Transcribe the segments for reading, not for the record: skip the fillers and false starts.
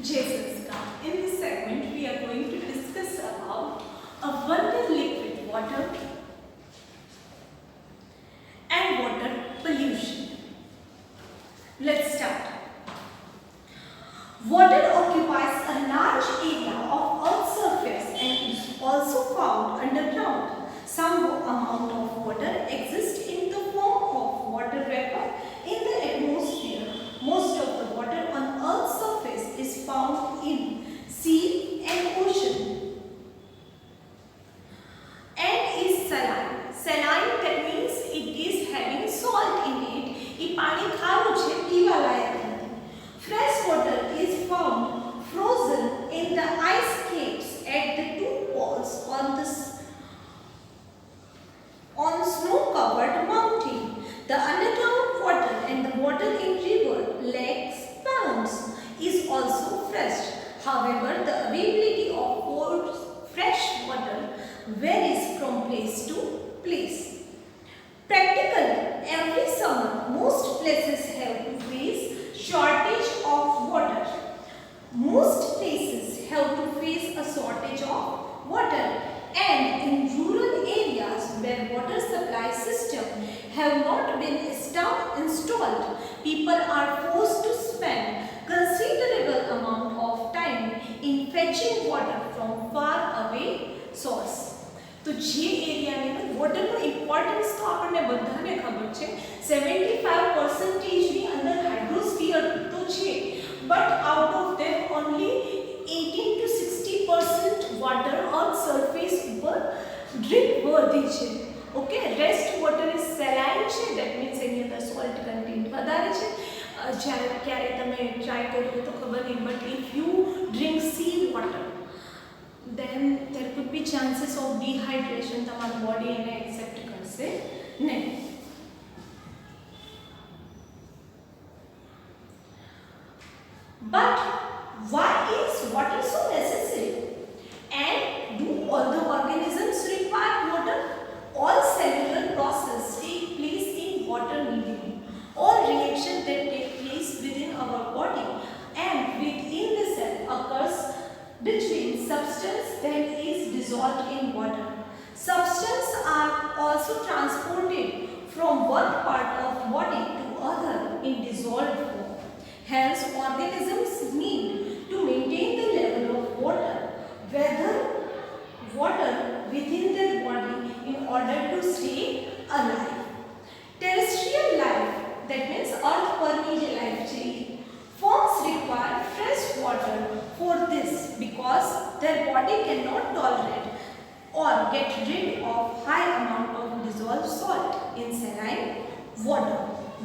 Jessica. In this segment, we are going to discuss about abundant liquid water and water pollution. Let's start. Water occupies a large area of Earth's surface and is also found underground. Some amount of water exists in the form of water vapor in the atmosphere. Most of the water on Earth's surface is found in sea and ocean and is saline. Saline, that means it is having salt in it. એ પાણી ખારું છે, પીવા લાયક નથી. Fresh water is found frozen in the ice caps at the two poles on snow-covered mountain. The underground water and the water in river, lakes, ponds is also fresh. However, the availability of fresh water varies from place to place. Practically, every summer, most places have to face shortage of water. Most places have to face a shortage of water, and in rural areas where water supply system have not been installed, people are forced to spend considerable amount of time in fetching water from far away source. तो જે એરિયાની અંદર વોટરનું importance તો આપણને બધાને ખબર છે. 75% ની અંદર હાઇડ્રોસ્ફિયર તો છે, but out of them only 18 to 60% water on surface ઉપર ડ્રિપ વર્ધી છે. ઓકે, રેસ્ટ વોટર ઇઝ સેલાઇન છે, દેટ મીન્સ એની અંદર સોલ્ટ કન્ટેન્ટ વધારે છે. જ્યારે ક્યારે તમે ટ્રાય કર્યું તો ખબર નહીં, but if you drink C water then there could be chances of dehydration. તમારું બોડી એને એક્સેપ્ટ કરશે નહીં. But why is water so necessary? And do all the organisms require water? All cellular processes take place in water medium. All reactions that take place within our body and within the cell occurs between substance that is dissolved in water. Substances are also transported from one part of body to other in dissolved form. Hence, organisms need to maintain the level of water within their body in order to stay alive. Terrestrial life, that means earth પરની જે life છે, forms require fresh water for this because their body cannot tolerate or get rid of high amount of dissolved salt in saline water.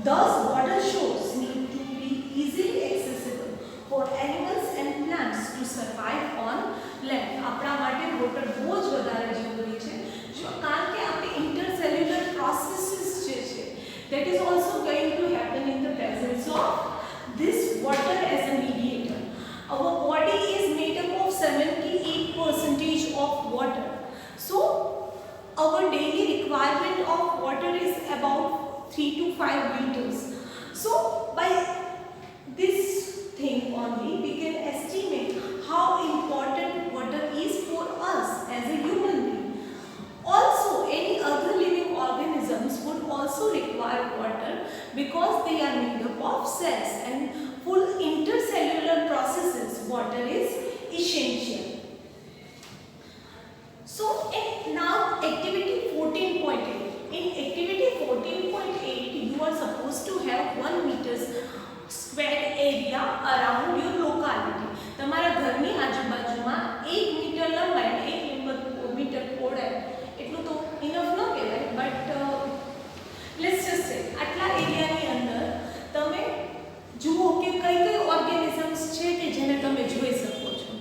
Thus, water sources need to be easily accessible for animals and plants to survive on land. આપણા માટે water બહુ જ વધારે જરૂરી છે, કારણ કે આપણે intercellular processes જે છે, that is also going to happen in the presence of this water as a mediator. Our body is made up of 78% of water. So, our daily requirement of water is about 3 to 5 liters. So, by this thing only, we can estimate how important water is for us as a human being. Also, any other living organisms would also require water because they are made up of cells and full intercellular processes. Water is essential. So, now activity 14.8. In activity 14.8, you are supposed to have 1 meter square area around your locality. તમારા ઘરની આજુબાજુમાં 1 metre લંબાઈ અને 1 metre પહોળાઈ એટલું તો enough ન કહેવાય, બટ લેટ્સ જસ્ટ સે આટલા એરિયાની અંદર તમે જુઓ કે કઈ કઈ ઓર્ગેનિઝમ્સ છે કે જેને તમે જોઈ શકો છો.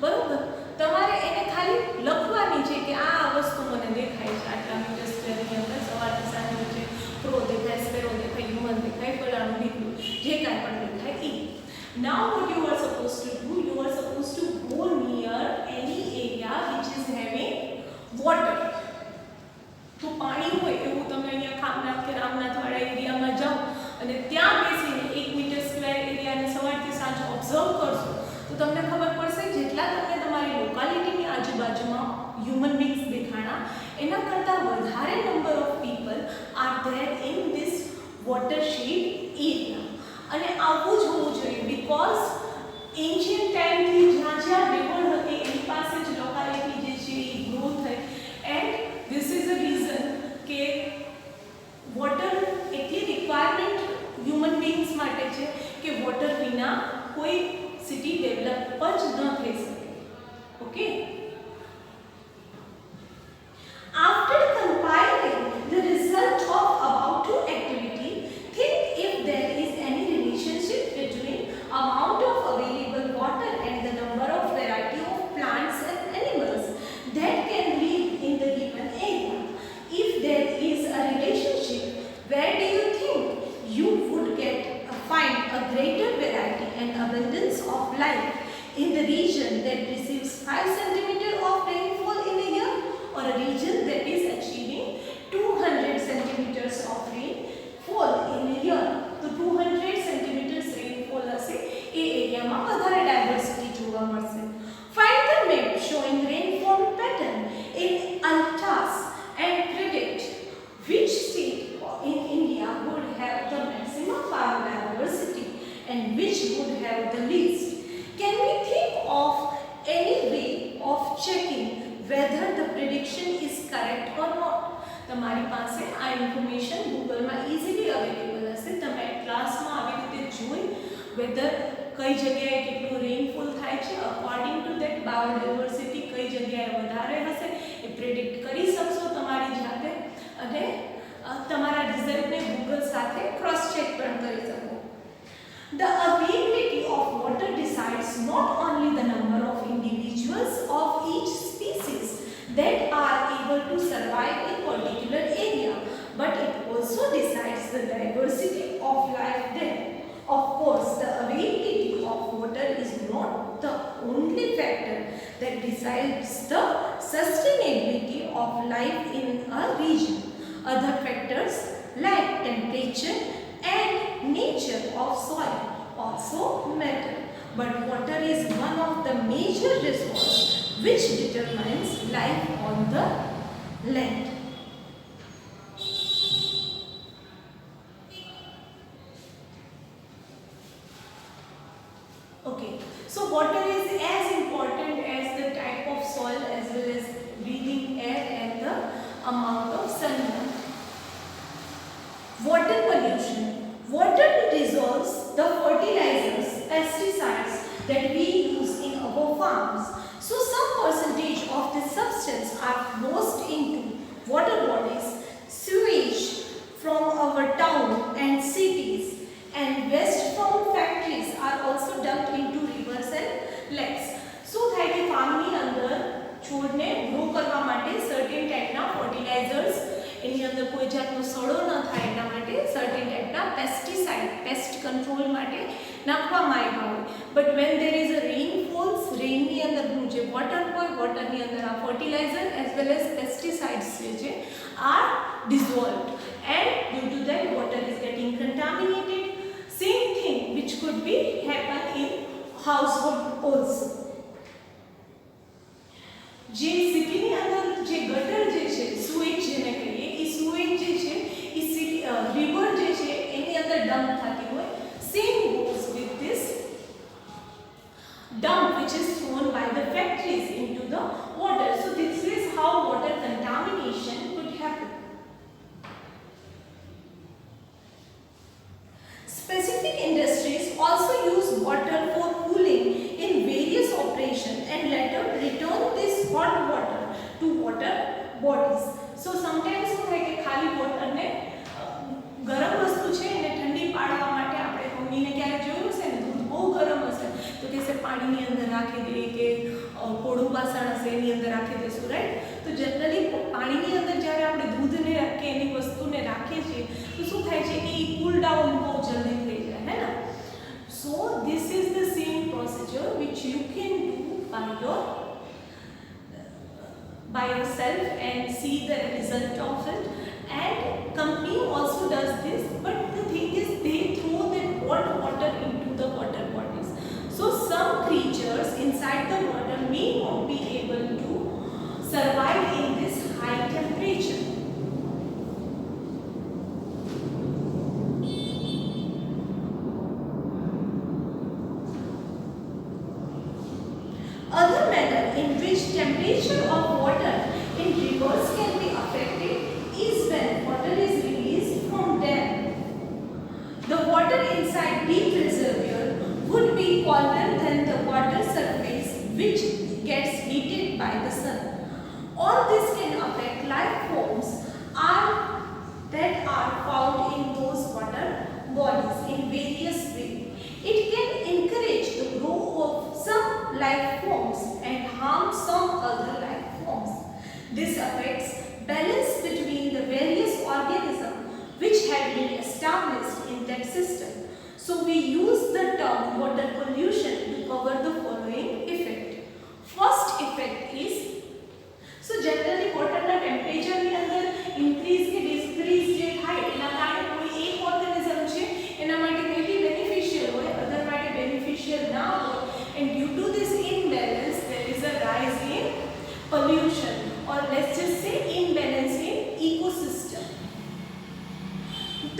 બરોબર, તમારે એને ખાલી લખવાની છે કે આ વસ્તુ મને દેખાય છે આટલા મીટર સ્ક્વેરની અંદર. સવારથી સાંજ વચ્ચે ક્રો દેખાય, સ્પેરો દેખાય, હ્યુમન દેખાય, ફલાણું ઢીકણું જે કાંઈ પણ દેખાય એ. Now what you are supposed to do, you are supposed to go near any area which is having water. તો પાણી હોય એવું તમે અહીંયા ખામનાથ કે રામનાથવાળા એરિયામાં જાઓ અને ત્યાં બેસીને 1 મીટર સ્ક્વેર એરિયાને સવારથી સાંજ ઓબ્ઝર્વ કરશો તો તમને ખબર પડશે જેટલા તમને તમારી લોકાલિટીની આજુબાજુમાં હ્યુમન બીંગ્સ દેખાણા એના કરતાં વધારે number of people are there in this watershed area. અને આવું જ હોવું જોઈએ બીકોઝ એન્શિયન્ટ ટાઈમથી જ્યાં જ્યાં રિવર હતી એની પાસે જ લોકાલિટી જે છે એ ગ્રો થઈ. And this is a reason કે વોટર એટલી રિક્વાયરમેન્ટ હ્યુમન બીંગ્સ માટે છે કે વોટર વિના કોઈ સિટી ડેવલપ જ ન થઈ શકે. Okay, after compiling the result of about two activity, think if there is any relationship between amount of available water and the number of variety of plants and animals that can live in the given area. If there is a relationship, where do you think you would find a greater variety and abundance of life in the region that receives 5 centimeter of rainfall in a year or a region that is achieving 200 centimeters of rainfall in a year? તો 200 centimeters rainfall હશે એ એરિયામાં વધારે diversity જોવા મળશે. Find the map showing rainfall pattern in Altas and predict which state in India would have the maximum biodiversity and which would have the least. Can we think of any way of checking whether the prediction is correct or not? તમારી પાસે આ information ગૂગલમાં easily available હશે. તમે ક્લાસમાં આવી રીતે જોઈ weather કઈ જગ્યાએ કેટલું રેનફોલ થાય છે અકોર્ડિંગ ટુ ધેટ બાયોડાયવર્સિટી કઈ જગ્યાએ વધારે હશે એ પ્રેડિક્ટ કરી શકશો તમારી જાતે અને તમારા રિઝલ્ટને ગૂગલ સાથે ક્રોસ ચેક પણ કરી શકો. The availability of water decides not only the number of individuals of each species that are able to survive in particular area, but it also decides the diversity of life there. Of course, the availability of water is not the only factor that decides the sustainability of life in a region. Other factors like temperature and nature of soil also matter, but water is one of the major resources which determines life on the land. Okay, so water is as important as the type of soil as well as breathing air and the amount of sunlight. Water pollution. Water dissolves the fertilizers, pesticides that we use in our farms. So some percentage of this substance are lost into water bodies, sewage from our town and cities, and waste from factories are also dumped into rivers and lakes. So થાય કે ફાર્મની અંદર છોડને grow કરવા માટે certain ટાઈપના fertilizers એની અંદર કોઈ જાતનો સડો ન થાય એના માટે સર્ટેન ટાઈપના પેસ્ટિસાઇડ પેસ્ટ કંટ્રોલ માટે નાખવામાં આવ્યા હોય. But when there is a rainfalls રેનની અંદરનું જે વોટર હોય વોટરની અંદર આ fertilizer as well as pesticides જે છે are dissolved and due to that water is getting contaminated. Same thing which could be happen in household also. જે સિટીની અંદર જે ગટર જે છે સુએજ જેને કહીએ એ સુએજ જે છે એ સિટી રિવર જે છે એની અંદર ડમ્પ થતી હોય. Same goes with this dump which is thrown by the factories into the water. So this is how water contamination could happen. Specific industries also use water for cooling in various operations and later return this hot water to water bodies. So sometimes શું થાય કે ખાલી વોટરને ગરમ વસ્તુ છે એને ઠંડી પાડવા માટે આપણે મમ્મીને ક્યારે જોયું હશે ને દૂધ બહુ ગરમ હશે તો કહેશે પાણીની અંદર રાખી દઈએ કે કોળું વાસણ હશે એની અંદર રાખી દઈશું રાઈટ. તો જનરલી પાણીની અંદર જ્યારે આપણે દૂધને કે એની વસ્તુને રાખીએ છીએ તો શું થાય છે કે એ કૂલ ડાઉન બહુ જલ્દી થઈ જાય હે ને. So this is the same procedure which you can do by yourself and see the result of it. And company also does this, but the thing is they throw that hot water into the water bodies. So some creatures which temperature of water in rivers can be affected is when water is released from them. The water inside deep reservoir would be colder than the water surface which gets heated by the sun. All this can affect life forms that are found in those water bodies in various ways. It can encourage the growth of some life forms and harm some other life forms. This affects balance between the various organisms which have been established in that system. So we use the term water pollution to cover the following effect. First effect is, so generally water na temperature ની અંદર increase કે decrease જે થાય એના કારણે કોઈ એક organism છે એના માટે મેબી બેનિફિશિયલ હોય, અધર માટે બેનિફિશિયલ ના હોય, and due to this imbalance there is a rise in pollution, or let's just say imbalance in ecosystem.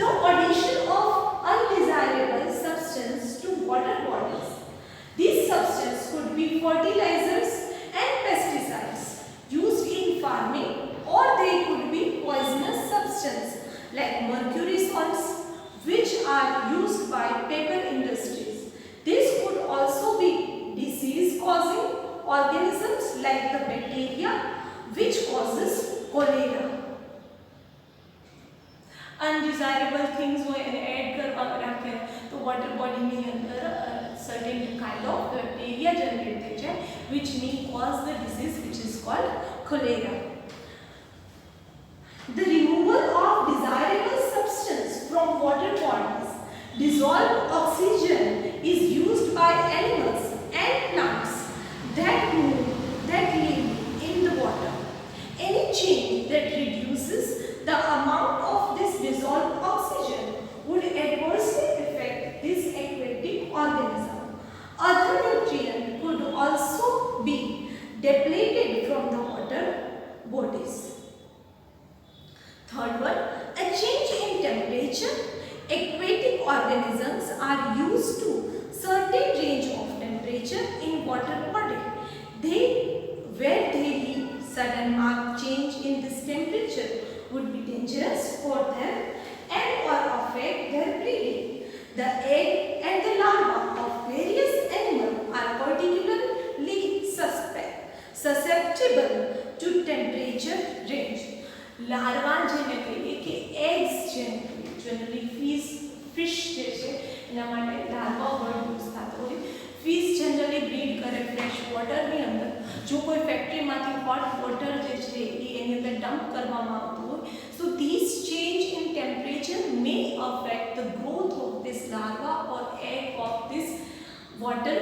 The addition of undesirable substance to water bodies. These substances could be fertilizers and pesticides used in farming, or they could be poisonous substances like mercury salts which are used by paper industries. This could also be disease causing organisms like the bacteria which causes cholera. Undesirable things હોય એને add કરવા રાખે તો water બોડીની અંદર certain kind of bacteria generate થઈ જાય which may cause the disease which is called cholera. The removal of desirable substance from water bodies. Dissolved oxygen is used by animals and plants that move, that live in the water. Any change that reduces the amount of this dissolved oxygen would adversely affect this aquatic organism. Other nutrients could also be depleted from the water bodies. Third one, a change in temperature. Aquatic organisms are used to certain range of temperature in water body. Where they live, sudden marked change in this temperature would be dangerous for them and or affect their breeding. The egg and the larva of various animals are particularly susceptible to temperature range. Larva જેને કહીએ કે eggs generally fish જે છે એના માટે larva word use થતો હોય. Fish generally breed કરે fresh water ની અંદર. જો કોઈ ફેક્ટરીમાંથી hot water જે છે એ એની અંદર ડમ્પ કરવામાં આવતું હોય, so these change in temperature may affect the growth of this larva or egg of this water